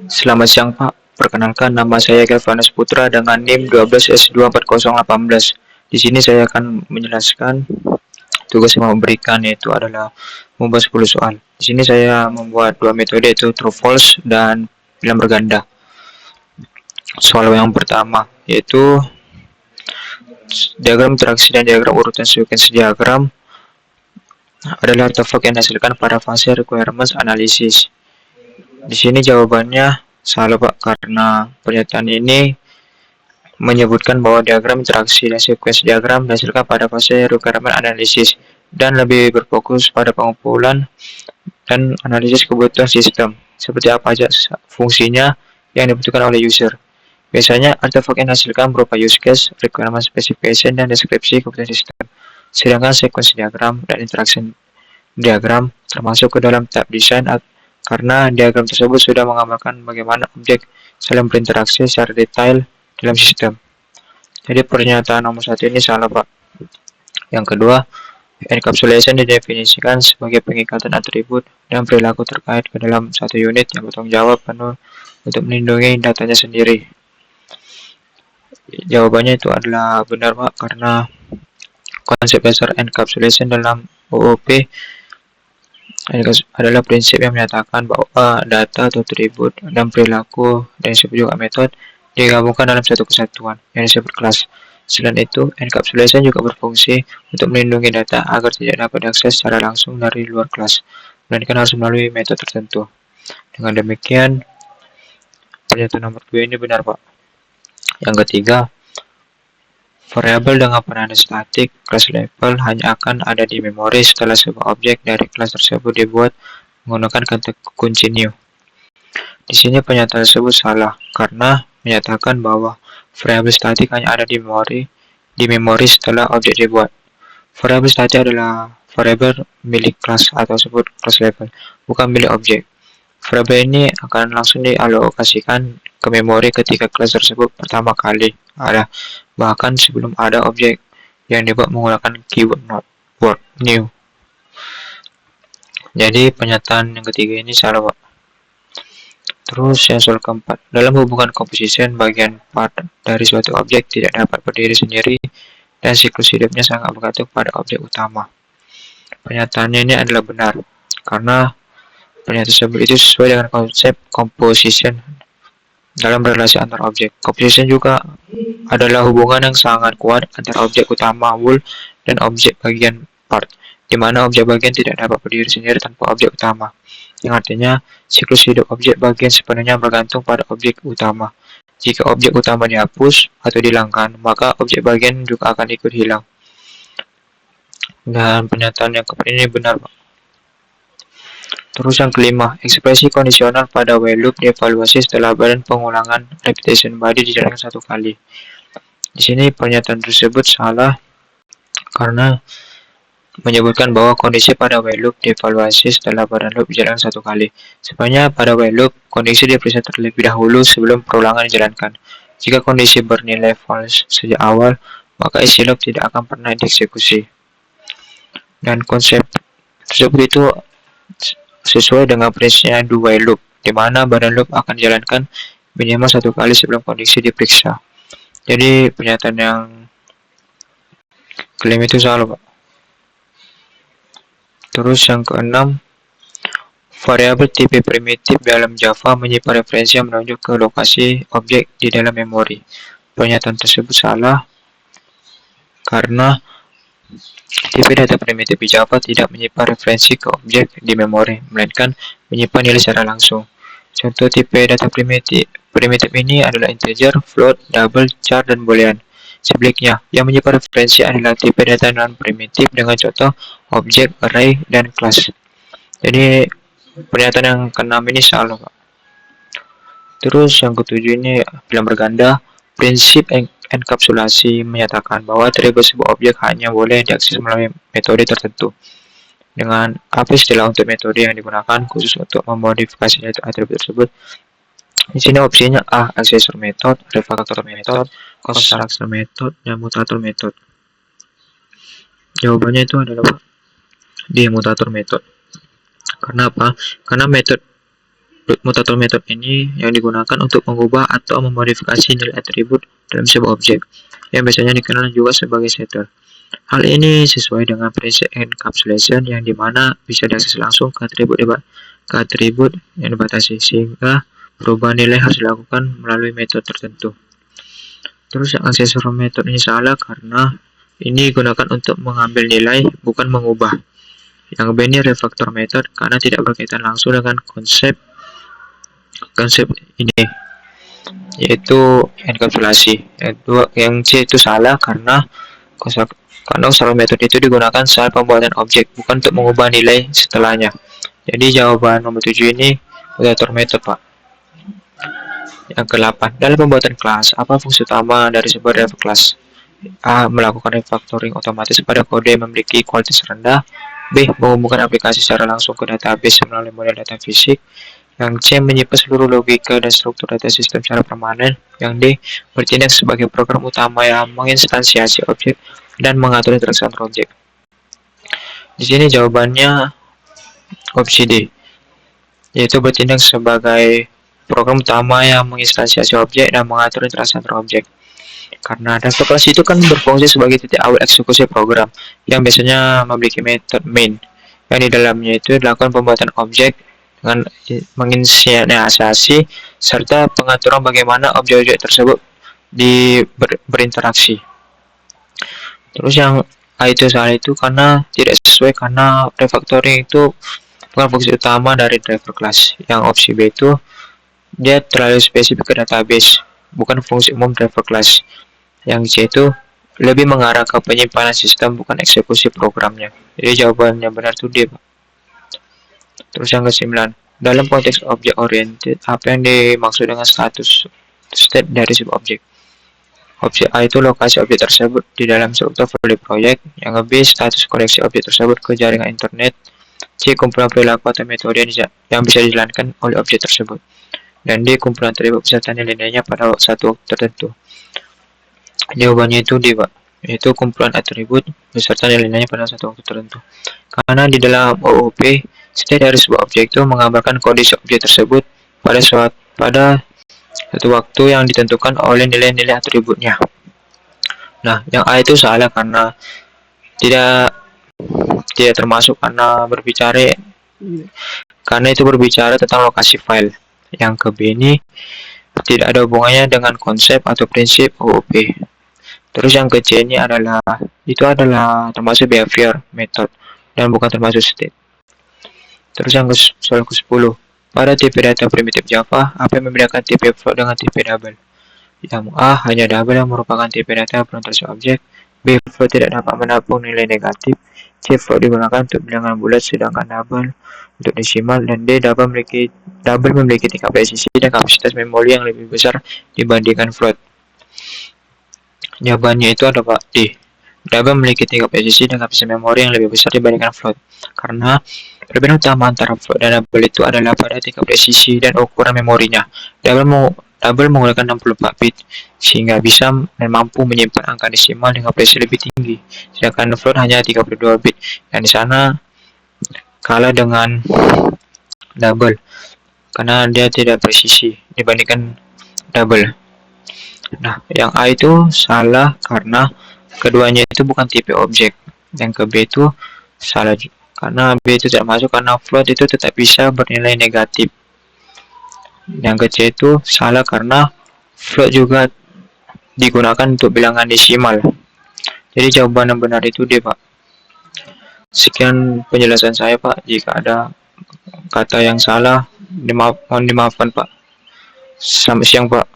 Selamat siang Pak, perkenalkan nama saya Kelvanes Putra dengan NIM 12S24018. Di sini saya akan menjelaskan tugas yang mau memberikan yaitu adalah membuat 10 soal. Di sini saya membuat dua metode yaitu true false dan bilang berganda. Soal yang pertama yaitu diagram interaksi dan diagram urutan sekuensi diagram adalah artefak yang dihasilkan pada fase requirements analysis. Di sini jawabannya salah Pak, karena pernyataan ini menyebutkan bahwa diagram interaksi dan sekuensi diagram dihasilkan pada fase requirement analysis dan lebih berfokus pada pengumpulan dan analisis kebutuhan sistem, seperti apa saja fungsinya yang dibutuhkan oleh user. Biasanya artefak yang dihasilkan berupa use case, requirement specification, dan deskripsi kebutuhan sistem. Sedangkan sekuensi diagram dan interaksi diagram termasuk ke dalam tahap desain karena diagram tersebut sudah menggambarkan bagaimana objek saling berinteraksi secara detail dalam sistem. Jadi pernyataan nomor satu ini salah Pak. Yang kedua, encapsulation didefinisikan sebagai pengikatan atribut dan perilaku terkait ke dalam satu unit yang bertanggung jawab penuh untuk melindungi datanya sendiri. Jawabannya itu adalah benar Pak, karena konsep dasar encapsulation dalam OOP adalah prinsip yang menyatakan bahwa data atau atribut dan perilaku dan disebut juga metode digabungkan dalam satu kesatuan yang disebut kelas. Selain itu, encapsulation juga berfungsi untuk melindungi data agar tidak dapat diakses secara langsung dari luar kelas, melainkan harus melalui metode tertentu. Dengan demikian, pernyataan nomor 2 ini benar Pak. Yang ketiga, variabel dengan penanda statik kelas level hanya akan ada di memori setelah sebuah objek dari kelas tersebut dibuat menggunakan kata kunci new. Di sini pernyataan tersebut salah karena menyatakan bahwa variabel statik hanya ada di memori setelah objek dibuat. Variabel statik adalah variabel milik kelas atau sebut kelas level, bukan milik objek. Variabel ini akan langsung dialokasikan ke memori ketika kelas tersebut pertama kali ada, bahkan sebelum ada objek yang dibuat menggunakan keyword not word new. Jadi pernyataan yang ketiga ini salah Pak. Terus yang soal keempat, dalam hubungan composition, bagian part dari suatu objek tidak dapat berdiri sendiri dan siklus hidupnya sangat bergantung pada objek utama. Pernyataannya ini adalah benar, karena pernyataan tersebut itu sesuai dengan konsep composition dalam relasi antar objek. Composition juga adalah hubungan yang sangat kuat antara objek utama whole dan objek bagian part, di mana objek bagian tidak dapat berdiri sendiri tanpa objek utama, yang artinya siklus hidup objek bagian sepenuhnya bergantung pada objek utama. Jika objek utama dihapus atau dihilangkan, maka objek bagian juga akan ikut hilang. Dan pernyataan yang keempat ini benar Pak. Terus yang kelima, ekspresi kondisional pada while loop dievaluasi setelah badan pengulangan repetition body dijalankan satu kali. Di sini pernyataan tersebut salah karena menyebutkan bahwa kondisi pada while loop dievaluasi setelah badan loop dijalankan satu kali. Sebenarnya pada while loop, kondisi diperiksa terlebih dahulu sebelum perulangan dijalankan. Jika kondisi bernilai false sejak awal, maka isi loop tidak akan pernah dieksekusi. Dan konsep tersebut itu sesuai dengan prinsipnya do while loop, di mana badan loop akan dijalankan minimal satu kali sebelum kondisi diperiksa. Jadi pernyataan yang klaim itu salah Pak. Terus yang keenam, variabel tipe primitif dalam Java menyimpan referensi yang menunjuk ke lokasi objek di dalam memori. Pernyataan tersebut salah karena tipe data primitif di Java tidak menyimpan referensi ke objek di memori, melainkan menyimpan nilai secara langsung. Contoh tipe data primitif ini adalah integer, float, double, char, dan boolean. Sebaliknya, yang menyimpan referensi adalah tipe data non-primitif dengan contoh objek, array, dan kelas. Jadi pernyataan yang keenam ini salah Pak. Terus yang ketujuh ini bilang berganda. Prinsip enkapsulasi menyatakan bahwa atribut sebuah objek hanya boleh diakses melalui metode tertentu. Dengan apa istilah untuk metode yang digunakan khusus untuk memodifikasi atribut tersebut? Di sini opsinya A, accessor method, refactor method, constructor method, dan mutator method. Jawabannya itu adalah D, mutator method. Karena apa? Karena metode Mutator method ini yang digunakan untuk mengubah atau memodifikasi nilai atribut dalam sebuah objek, yang biasanya dikenal juga sebagai setter. Hal ini sesuai dengan prinsip encapsulation yang dimana bisa diakses langsung ke atribut yang dibatasi, sehingga perubahan nilai harus dilakukan melalui metode tertentu. Terus yang aksesor method ini salah karena ini digunakan untuk mengambil nilai, bukan mengubah. Yang B ini refactor method karena tidak berkaitan langsung dengan konsep ini, yaitu enkapsulasi. Yang C itu salah karena usaha metode itu digunakan saat pembuatan objek, bukan untuk mengubah nilai setelahnya. Jadi jawaban nomor 7 ini mutator method, Pak. Yang ke-8, dalam pembuatan kelas, apa fungsi utama dari sebuah driver kelas? A. Melakukan refactoring otomatis pada kode yang memiliki kualitas rendah. B. Menghubungkan aplikasi secara langsung ke database melalui model data fisik. Yang C. Menyimpan seluruh logika dan struktur data sistem secara permanen. Yang D. Bertindak sebagai program utama yang menginstansiasi objek dan mengatur interaksi antar objek. Di sini jawabannya opsi D, yaitu bertindak sebagai program utama yang menginstansiasi objek dan mengatur interaksi antar objek. Karena driver kelas itu kan berfungsi sebagai titik awal eksekusi program yang biasanya memiliki metode main, yang di dalamnya itu dilakukan pembuatan objek dengan menginisiasi serta pengaturan bagaimana objek-objek tersebut berinteraksi. Terus yang A itu salah itu karena tidak sesuai, karena refactoring itu bukan fungsi utama dari driver class. Yang opsi B itu dia terlalu spesifik ke database, bukan fungsi umum driver class. Yang C itu lebih mengarah ke penyimpanan sistem, bukan eksekusi programnya. Jadi jawabannya benar itu D, Pak. Terus yang ke-9, dalam konteks objek oriented, apa yang dimaksud dengan status state dari sebuah objek? Opsi A itu lokasi objek tersebut di dalam struktur value project. Yang B, status koneksi objek tersebut ke jaringan internet. C, kumpulan perilaku atau metode yang bisa dijalankan oleh objek tersebut. Dan D, kumpulan atribut beserta nilai-nilainya pada satu waktu tertentu. Jawabannya itu D, Pak, yaitu kumpulan atribut beserta nilai-nilainya pada satu waktu tertentu. Karena di dalam OOP, state dari sebuah objek itu menggambarkan kondisi objek tersebut pada satu waktu yang ditentukan oleh nilai-nilai atributnya. Nah, yang A itu salah karena tidak termasuk karena itu berbicara tentang lokasi file. Yang ke B ini tidak ada hubungannya dengan konsep atau prinsip OOP. Terus yang ke C ini adalah termasuk behavior method dan bukan termasuk state. Terus yang soal ke-10, pada tipe data primitif Java, apa yang membedakan tipe float dengan tipe double? Yang A, hanya double yang merupakan tipe data penotasi objek. B, float tidak dapat menampung nilai negatif. C, float digunakan untuk bilangan bulat sedangkan double untuk desimal. Dan D, double memiliki tingkat presisi dan kapasitas memori yang lebih besar dibandingkan float. Jawabannya itu adalah D. Double memiliki tingkat presisi dan kapasitas memori yang lebih besar dibandingkan float. Karena perbedaan utama antara float dan double itu adalah pada tingkat presisi dan ukuran memorinya. Double menggunakan 64 bit sehingga bisa dan mampu menyimpan angka desimal dengan presisi lebih tinggi. Sedangkan float hanya 32 bit yang di sana kalah dengan double karena dia tidak presisi dibandingkan double. Nah, yang A itu salah karena keduanya itu bukan tipe objek. Yang ke B itu salah karena B itu tidak masuk karena float itu tetap bisa bernilai negatif. Yang ke C itu salah karena float juga digunakan untuk bilangan desimal. Jadi jawaban yang benar itu D, Pak. Sekian penjelasan saya, Pak. Jika ada kata yang salah, mohon dimaafkan, Pak. Selamat siang, Pak.